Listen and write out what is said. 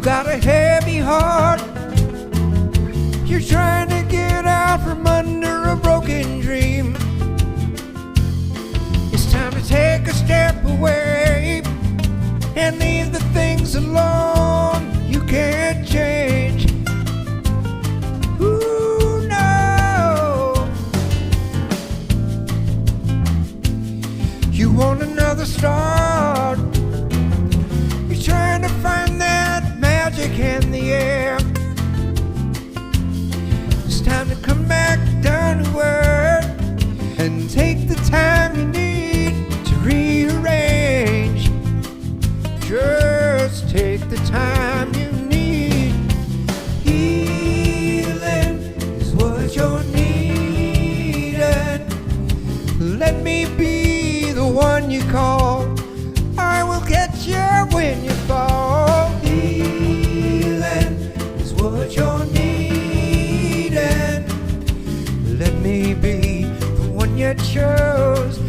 got a heavy heart. You're trying to get out from under a broken dream. It's time to take a step away and leave the things alone you can't change. Ooh, no. You want another start. You're trying to find that magic in the air. It's time to come back down to earth and take the time you need to rearrange. Just take the time you need. Healing is what you're needing. Let me be the one you call. I will get you when you fall. Healing is what you're needing. Let me be the one you chose.